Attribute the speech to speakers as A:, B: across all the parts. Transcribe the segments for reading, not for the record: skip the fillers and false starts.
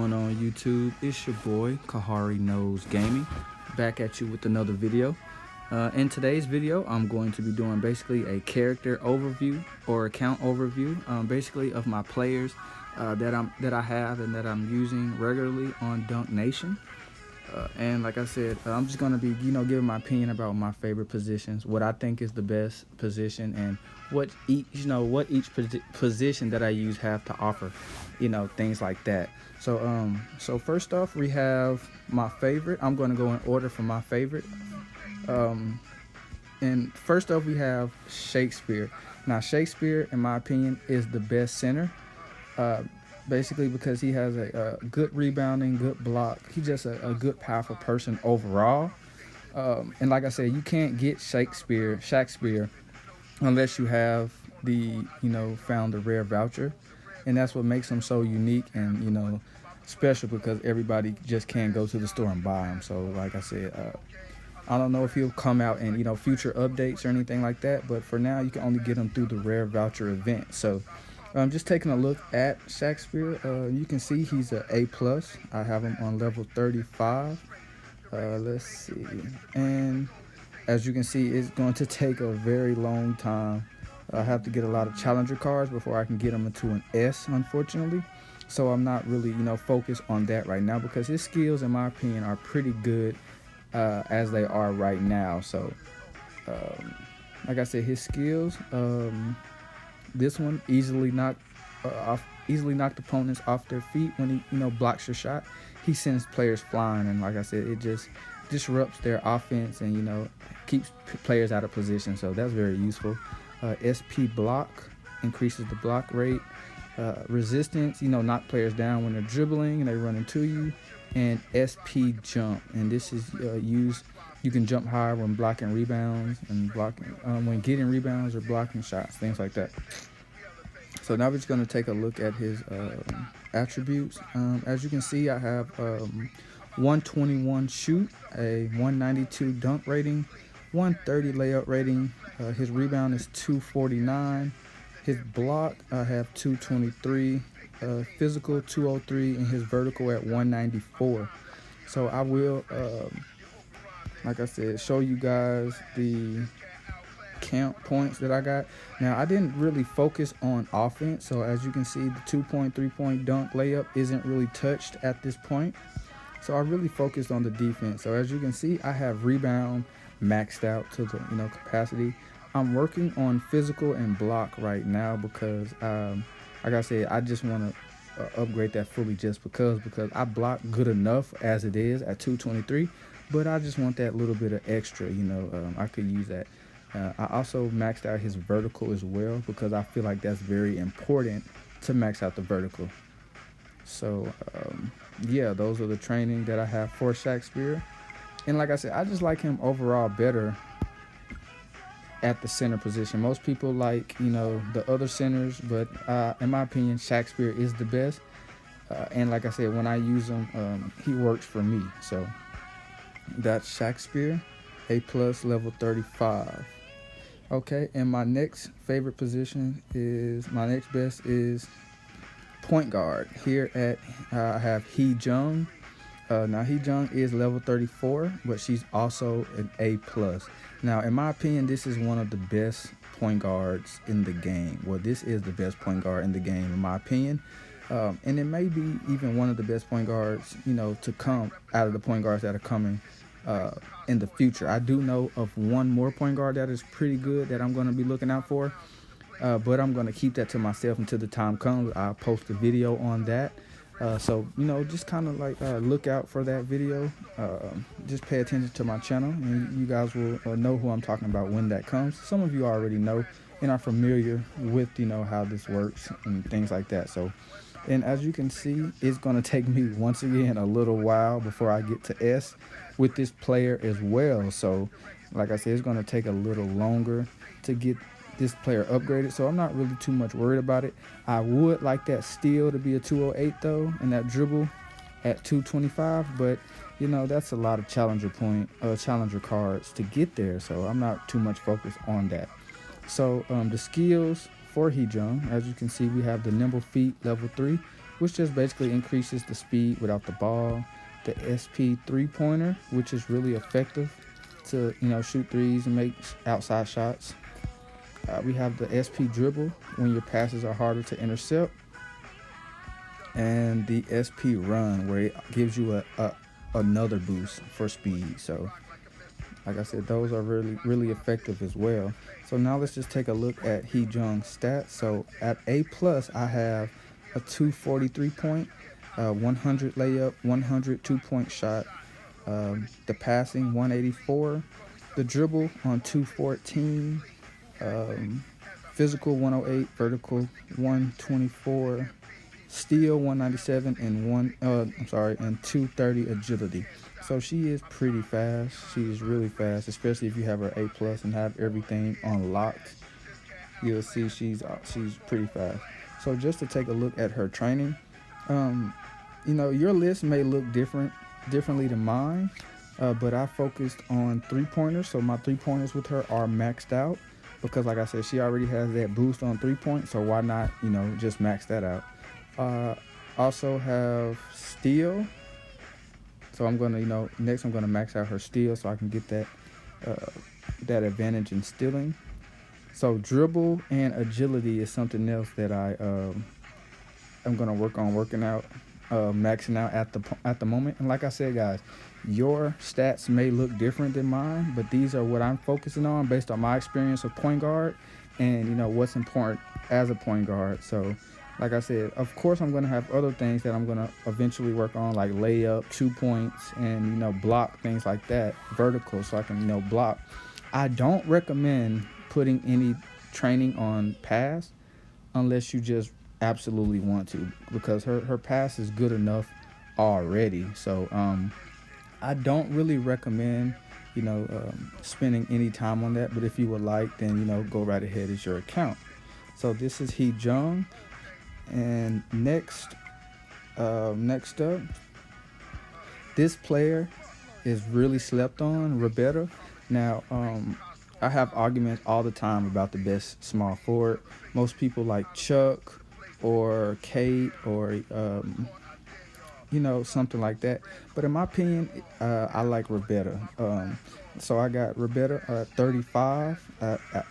A: Going on YouTube, it's your boy KhariKNOWS Gaming, back at you with another video. In today's video, I'm going to be doing basically a character overview or account overview, basically of my players that I have and that I'm using regularly on d.n.a. And like I said, I'm just going to be, giving my opinion about my favorite positions, what I think is the best position, and what each position that I use have to offer, things like that. So first off, we have my favorite. I'm going to go in order from my favorite. And first off, we have Shakespeare. Now, Shakespeare, in my opinion, is the best center. Basically because he has a good rebounding, good block. He's just a good, powerful person overall. And like I said, you can't get Shakspeare unless you have the, found the rare voucher. And that's what makes him so unique and, special, because everybody just can't go to the store and buy him. So like I said, I don't know if he'll come out in, future updates or anything like that. But for now, you can only get him through the rare voucher event. So just taking a look at Shakspeare, you can see he's an A+. I have him on level 35. Let's see. And as you can see, it's going to take a very long time. I have to get a lot of challenger cards before I can get him into an S, unfortunately. So I'm not really, focused on that right now, because his skills, in my opinion, are pretty good as they are right now. So, like I said, his skills, this one easily knocked opponents off their feet when he, blocks your shot. He sends players flying, and like I said, it just disrupts their offense and, keeps players out of position. So that's very useful. SP block increases the block rate. Resistance, knock players down when they're dribbling and they run into you. And SP jump, and this is used. You can jump higher when blocking rebounds and when getting rebounds or blocking shots, things like that. So now we're just going to take a look at his attributes. As you can see, I have 121 shoot, a 192 dunk rating, 130 layup rating. His rebound is 249. His block, I have 223. Physical 203, and his vertical at 194. So I will, like I said, show you guys the count points that I got. Now, I didn't really focus on offense, so as you can see, the 2-point, 3-point dunk layup isn't really touched at this point. So I really focused on the defense. So as you can see, I have rebound maxed out to the capacity. I'm working on physical and block right now because like I said, I just want to upgrade that fully just because I block good enough as it is at 223, but I just want that little bit of extra, I could use that. I also maxed out his vertical as well, because I feel like that's very important to max out the vertical. So, yeah, those are the training that I have for Shakspeare. And like I said, I just like him overall better at the center position. Most people like, the other centers, but in my opinion, Shakspeare is the best. And like I said, when I use him, he works for me. So that's Shakspeare, A+, level 35. Okay, and my next favorite position my next best is point guard. Here at I have Jung. Now, Jung is level 34, but she's also an A+. Now, in my opinion, this is one of the best point guards in the game. Well, this is the best point guard in the game, in my opinion. And it may be even one of the best point guards, to come out of the point guards that are coming in the future. I do know of one more point guard that is pretty good that I'm going to be looking out for. But I'm going to keep that to myself until the time comes. I'll post a video on that. So, just kind of like look out for that video. Just pay attention to my channel, and you guys will know who I'm talking about when that comes. Some of you already know and are familiar with, how this works and things like that. So, and as you can see, it's going to take me once again a little while before I get to S with this player as well. So, like I said, it's going to take a little longer to get this player upgraded, so I'm not really too much worried about it. I would like that steal to be a 208 though, and that dribble at 225, but that's a lot of challenger cards to get there, so I'm not too much focused on that. So the skills for Jung, as you can see, we have the nimble feet level 3, which just basically increases the speed without the ball. The SP three-pointer, which is really effective to shoot threes and make outside shots. We have the SP dribble when your passes are harder to intercept, and the SP run where it gives you a another boost for speed. So like I said, those are really effective as well. So now let's just take a look at Hee Jung's stats. So at A plus, I have a 243 point, 100 layup, 100 2-point shot, the passing 184, the dribble on 214, physical 108, vertical 124, steal 197, and 230 agility. So she is pretty fast. She is really fast, especially if you have her A plus and have everything unlocked. You'll see she's pretty fast. So just to take a look at her training, your list may look differently than mine, but I focused on 3-pointers. So my 3-pointers with her are maxed out because, like I said, she already has that boost on 3-point. So why not, just max that out? Also have steal. So I'm gonna, next I'm gonna max out her steal so I can get that advantage in stealing. So dribble and agility is something else that I'm gonna work on maxing out at the moment. And like I said, guys, your stats may look different than mine, but these are what I'm focusing on based on my experience of point guard and what's important as a point guard. So like I said, of course I'm going to have other things that I'm going to eventually work on, like layup, 2 points, and block, things like that, vertical, so I can block. I don't recommend putting any training on pass unless you just absolutely want to, because her pass is good enough already. So I don't really recommend spending any time on that, but if you would like, then go right ahead, it's your account. So this is Hee Jung. And next up, this player is really slept on, Rebetta. Now, I have arguments all the time about the best small forward. Most people like Chuck or Kate or something like that. But in my opinion, I like Rebetta. So I got Rebetta 35,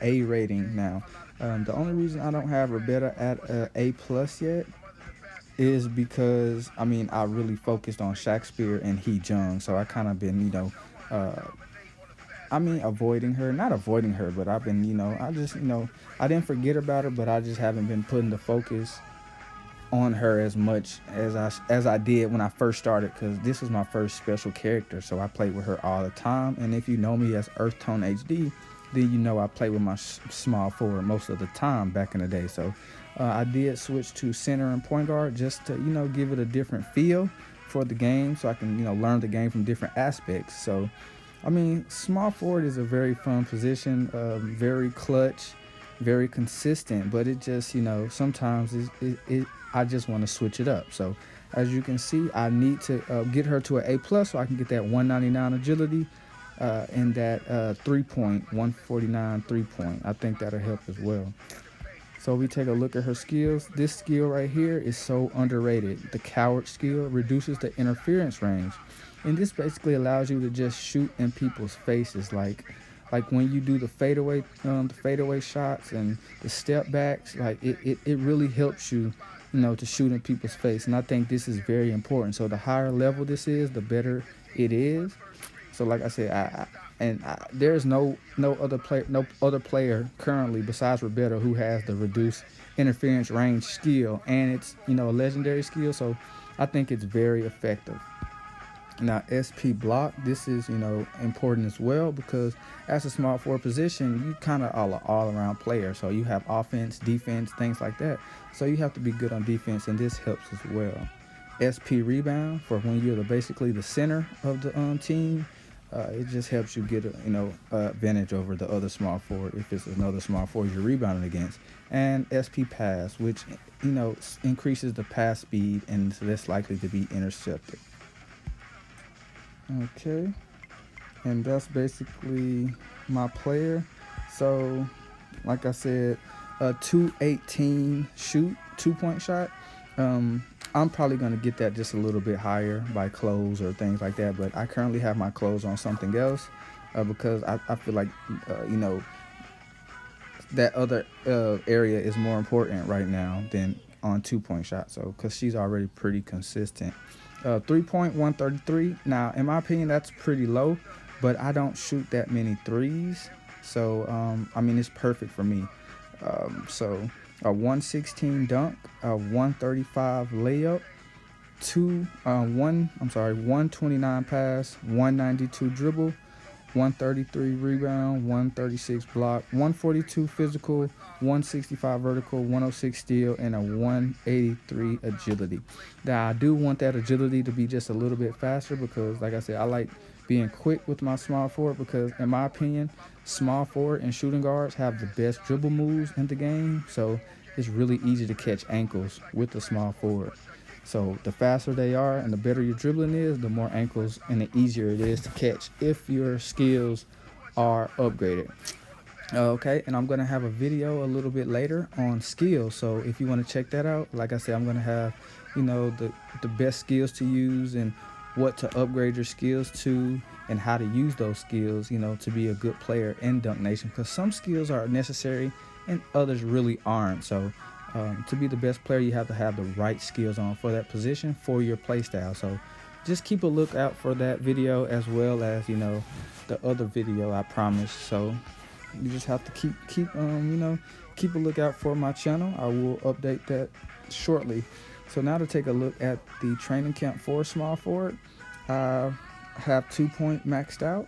A: A rating now. The only reason I don't have Rebetta at A plus yet is because I really focused on Shakspeare and Hee Jung, so I kind of been avoiding her, not avoiding her, but I've been I just I didn't forget about her, but I just haven't been putting the focus on her as much as I did when I first started, because this was my first special character, so I played with her all the time. And if you know me as Earth Tone HD, then I play with my small forward most of the time back in the day. So I did switch to center and point guard just to give it a different feel for the game, so I can learn the game from different aspects. So small forward is a very fun position, very clutch, very consistent, but it just sometimes I just want to switch it up. So as you can see, I need to get her to an A plus so I can get that 199 agility and that 3-point 149 3-point. I think that'll help as well. So we take a look at her skills. This skill right here is so underrated. The coward skill reduces the interference range, and this basically allows you to just shoot in people's faces, like when you do the fadeaway shots and the step backs. Like it really helps you to shoot in people's face. And I think this is very important. So the higher level this is, the better it is. So like I said, there's no other player currently besides Rebetta who has the reduced interference range skill, and it's a legendary skill. So I think it's very effective. Now SP block, this is important as well, because as a small forward position, you kind of are an all-around player. So you have offense, defense, things like that. So you have to be good on defense, and this helps as well. SP rebound, for when you're basically the center of the team. It just helps you get advantage over the other small forward if it's another small forward you're rebounding against. And SP pass, which increases the pass speed and is less likely to be intercepted. Okay, and that's basically my player. So like I said, 218 shoot, 2-point shot. I'm probably going to get that just a little bit higher by clothes or things like that. But I currently have my clothes on something else because I feel like, you know, that other area is more important right now than on 2 point shot. So, because she's already pretty consistent. 3 point 133. Now, in my opinion, that's pretty low, but I don't shoot that many threes. So, I mean, it's perfect for me. So, a 116 dunk, a 135 layup, 129 pass, 192 dribble, 133 rebound, 136 block, 142 physical, 165 vertical, 106 steal, and a 183 agility. Now, I do want that agility to be just a little bit faster because, like I said, I like being quick with my small forward because, in my opinion, small forward and shooting guards have the best dribble moves in the game. So it's really easy to catch ankles with the small forward. So the faster they are and the better your dribbling is, the more ankles and the easier it is to catch if your skills are upgraded. Okay, and I'm going to have a video a little bit later on skills. So if you want to check that out, like I said, I'm going to have, you know, the best skills to use and what to upgrade your skills to and how to use those skills, you know, to be a good player in Dunk Nation, because some skills are necessary and others really aren't. So to be the best player, you have to have the right skills on for that position for your play style. So just keep a lookout for that video as well as, you know, the other video I promise. So you just have to keep a lookout for my channel. I will update that shortly. So now to take a look at the training camp for small forward, I have 2 point maxed out.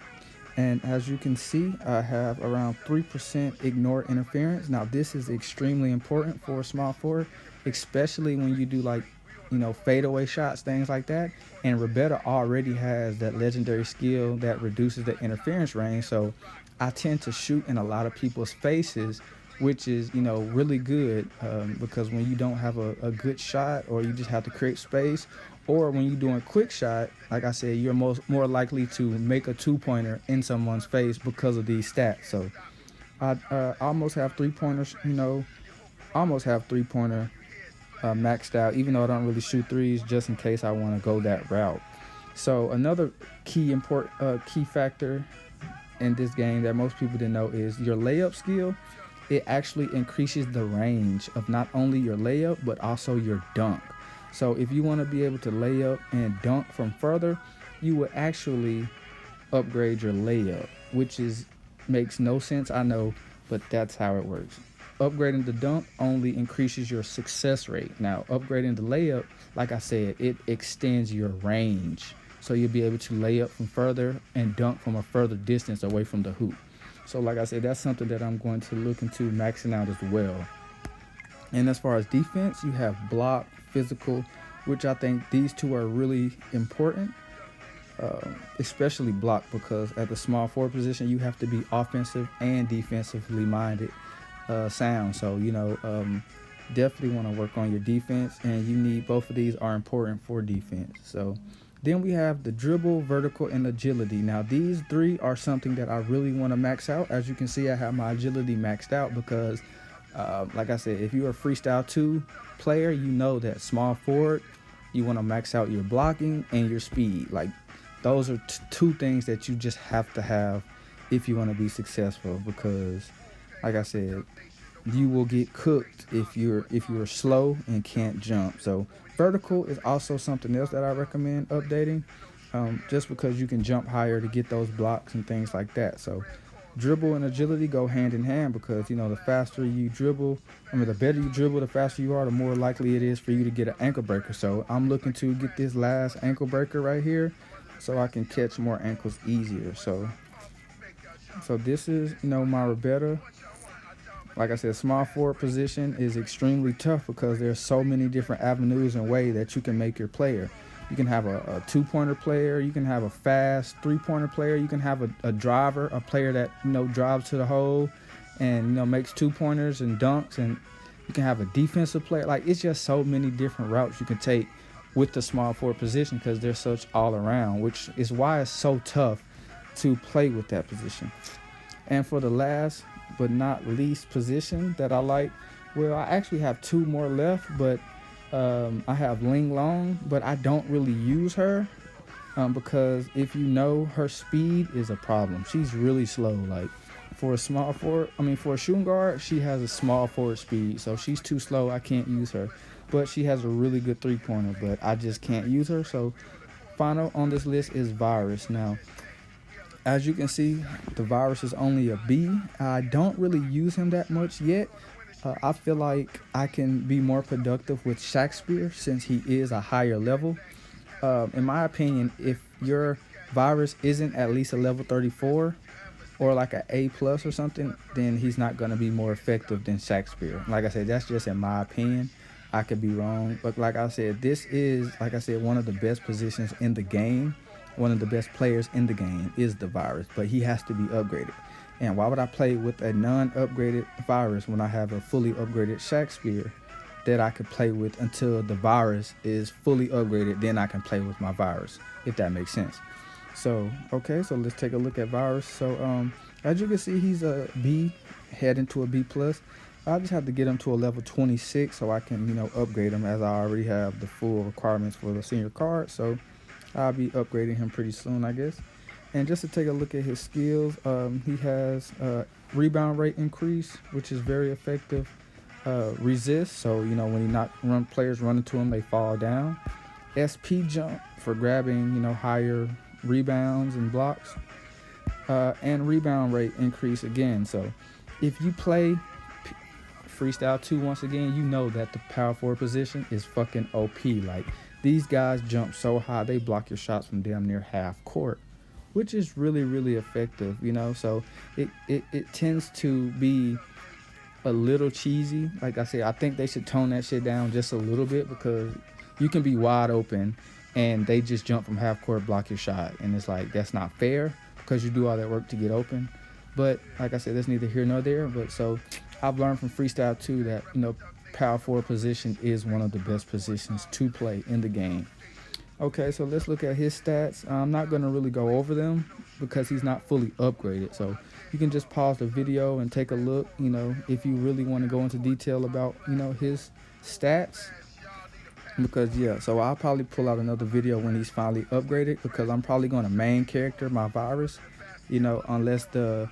A: And as you can see, I have around 3% ignore interference. Now, this is extremely important for a small forward, especially when you do, like, you know, fadeaway shots, things like that. And Rebetta already has that legendary skill that reduces the interference range. So I tend to shoot in a lot of people's faces, which is, you know, really good because when you don't have a good shot, or you just have to create space, or when you're doing a quick shot, like I said, you're more likely to make a 2-pointer in someone's face because of these stats. So I almost have 3-pointers, you know, maxed out, even though I don't really shoot threes, just in case I want to go that route. So another key factor in this game that most people didn't know is your layup skill. It actually increases the range of not only your layup but also your dunk. So if you want to be able to lay up and dunk from further, you would actually upgrade your layup, which makes no sense, I know, but that's how it works. Upgrading the dunk only increases your success rate. Now, upgrading the layup, like I said, it extends your range. So you'll be able to lay up from further and dunk from a further distance away from the hoop. So like I said, that's something that I'm going to look into maxing out as well. And as far as defense, you have block, physical, which I think these two are really important, especially block, because at the small forward position, you have to be offensive and defensively minded sound. So, you know, definitely want to work on your defense, and you need both of these are important for defense. So then we have the dribble, vertical, and agility. Now, these three are something that I really want to max out. As you can see, I have my agility maxed out because like I said, if you're a freestyle 2 player, you know that small forward, you want to max out your blocking and your speed. Like, those are two things that you just have to have if you want to be successful, because like I said, you will get cooked if you're slow and can't jump. So vertical is also something else that I recommend updating, just because you can jump higher to get those blocks and things like that. So dribble and agility go hand in hand, because, you know, the faster you dribble, the better you dribble, the faster you are, the more likely it is for you to get an ankle breaker. So I'm looking to get this last ankle breaker right here so I can catch more ankles easier. So this is, you know, my Rebetta. Like I said, small forward position is extremely tough because there's so many different avenues and ways that you can make your player. You can have a 2-pointer player. You can have a fast 3-pointer player. You can have a driver, a player that, you know, drives to the hole and, you know, makes 2-pointers and dunks. And you can have a defensive player. Like, it's just so many different routes you can take with the small forward position because they're such all around, which is why it's so tough to play with that position. And for the last but not least position that I like, well, I actually have 2 more left, but I have Ling Long, but I don't really use her because if you know, her speed is a problem. She's really slow. Like for a small forward, I mean for a shooting guard, she has a small forward speed, so she's too slow. I can't use her. But she has a really good 3-pointer, but I just can't use her. So final on this list is Virus. Now, as you can see, the Virus is only a B. I don't really use him that much yet. I feel like I can be more productive with Shakespeare since he is a higher level. In my opinion, if your Virus isn't at least a level 34 or like an A plus or something, then he's not going to be more effective than Shakespeare. Like I said, that's just in my opinion. I could be wrong, but like I said, this is, like I said, one of the best positions in the game. One of the best players in the game is the Virus, but he has to be upgraded. And why would I play with a non-upgraded Virus when I have a fully upgraded Shakespeare that I could play with until the Virus is fully upgraded? Then I can play with my Virus, if that makes sense. So, okay, so let's take a look at Virus. So, as you can see, he's a B, heading to a B plus. I just have to get him to a level 26 so I can, upgrade him, as I already have the full requirements for the senior card. So I'll be upgrading him pretty soon, I guess. And just to take a look at his skills, he has rebound rate increase, which is very effective. Resist, so when players run into him, they fall down. SP jump for grabbing higher rebounds and blocks. And rebound rate increase again. So if you play Freestyle 2 once again, you know that the power forward position is fucking OP. Like, these guys jump so high, they block your shots from damn near half court, which is really, really effective, So it tends to be a little cheesy. Like I said, I think they should tone that shit down just a little bit, because you can be wide open and they just jump from half court, block your shot. And it's like, that's not fair because you do all that work to get open. But like I said, that's neither here nor there. But so I've learned from Freestyle 2 that, power forward position is one of the best positions to play in the game. Okay, so let's look at his stats. I'm not going to really go over them because he's not fully upgraded. So you can just pause the video and take a look, if you really want to go into detail about, his stats. Because, yeah, so I'll probably pull out another video when he's finally upgraded, because I'm probably going to main character my Virus, unless the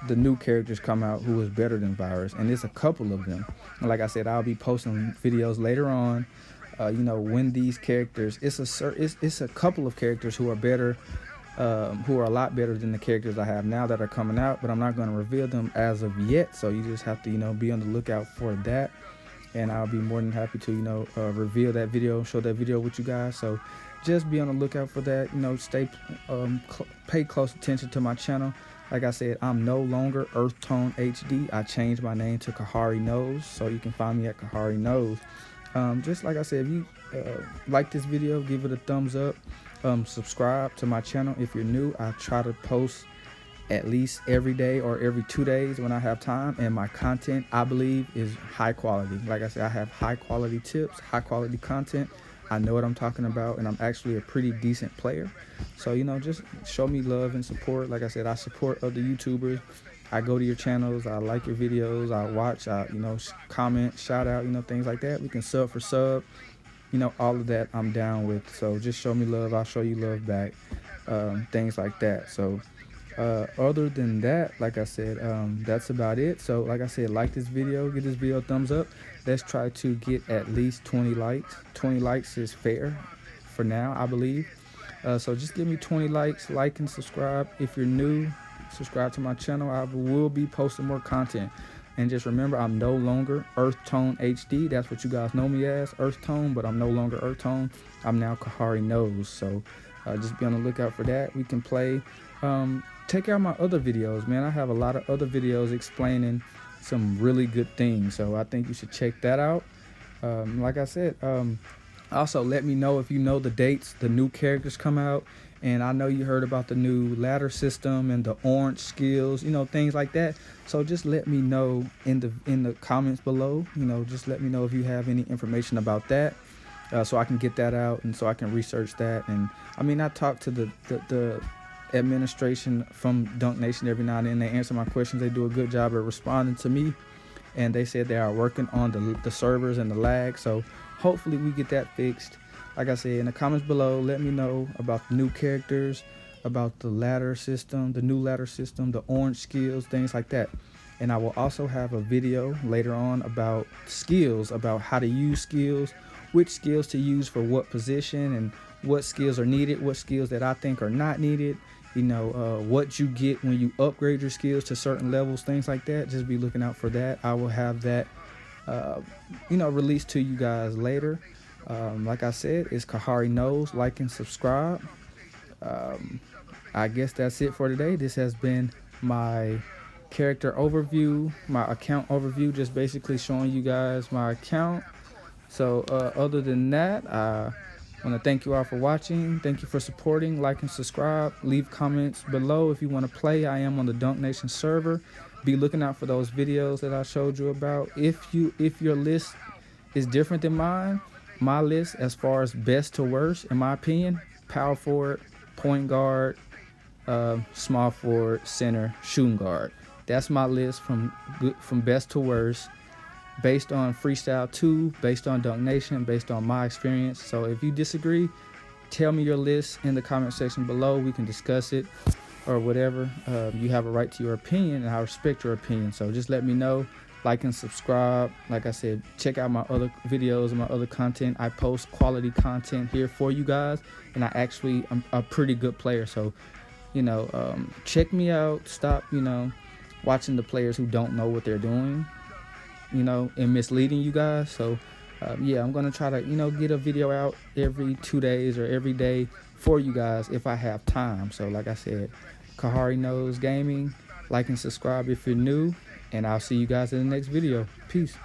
A: new characters come out who is better than Virus. And there's a couple of them. And like I said, I'll be posting videos later on. When these characters, it's a couple of characters who are better, who are a lot better than the characters I have now that are coming out, but I'm not going to reveal them as of yet. So you just have to, be on the lookout for that. And I'll be more than happy to, reveal that video, show that video with you guys. So just be on the lookout for that. Pay close attention to my channel. Like I said, I'm no longer Earth Tone HD. I changed my name to KhariKNOWS, so you can find me at KhariKNOWS. Just like I said, if you like this video, give it a thumbs up. Subscribe to my channel if you're new. I try to post at least every day or every 2 days when I have time, and my content, I believe, is high quality. Like I said, I have high quality tips, high quality content. I know what I'm talking about, and I'm actually a pretty decent player. So, just show me love and support. Like I said, I support other YouTubers. I go to your channels, I like your videos, I watch, comment, shout out, things like that. We can sub for sub, all of that I'm down with. So just show me love, I'll show you love back, things like that. So other than that, like I said, that's about it. So like I said, like this video, give this video a thumbs up. Let's try to get at least 20 likes. 20 likes is fair for now, I believe. So just give me 20 likes, like and subscribe. If you're new, subscribe to my channel. I will be posting more content. And just remember, I'm no longer Earth Tone HD. That's what you guys know me as, Earth Tone, but I'm no longer Earth Tone. I'm now KhariKNOWS. So just be on the lookout for that. We can play. Check out my other videos, man. I have a lot of other videos explaining some really good things. So I think you should check that out. Like I said, also let me know if you know the dates the new characters come out. And I know you heard about the new ladder system and the orange skills, things like that. So just let me know in the comments below. Just let me know if you have any information about that, so I can get that out and so I can research that. And I mean, I talk to the administration from Dunk Nation every now and then. They answer my questions. They do a good job of responding to me. And they said they are working on the servers and the lag. So hopefully we get that fixed. Like I said, in the comments below, let me know about the new characters, about the ladder system, the new ladder system, the orange skills, things like that. And I will also have a video later on about skills, about how to use skills, which skills to use for what position, and what skills are needed, what skills that I think are not needed, what you get when you upgrade your skills to certain levels, things like that. Just be looking out for that. I will have that released to you guys later. Like I said, it's KhariKNOWS. Like and subscribe. I guess that's it for today. This has been my character overview, my account overview, just basically showing you guys my account. So other than that, I want to thank you all for watching. Thank you for supporting. Like and subscribe. Leave comments below if you want to play. I am on the Dunk Nation server. Be looking out for those videos that I showed you about. If your list is different than mine, my list as far as best to worst, in my opinion, power forward, point guard, small forward, center, shooting guard. That's my list from best to worst, based on Freestyle 2, based on Dunk Nation, based on my experience. So if you disagree, tell me your list in the comment section below. We can discuss it or whatever. You have a right to your opinion, and I respect your opinion. So just let me know. Like and subscribe. Like I said, check out my other videos and my other content. I post quality content here for you guys, and I'm a pretty good player. So, check me out. Stop, watching the players who don't know what they're doing, and misleading you guys. So, I'm going to try to, get a video out every 2 days or every day for you guys if I have time. So, like I said, KhariKNOWS Gaming. Like and subscribe if you're new, and I'll see you guys in the next video. Peace.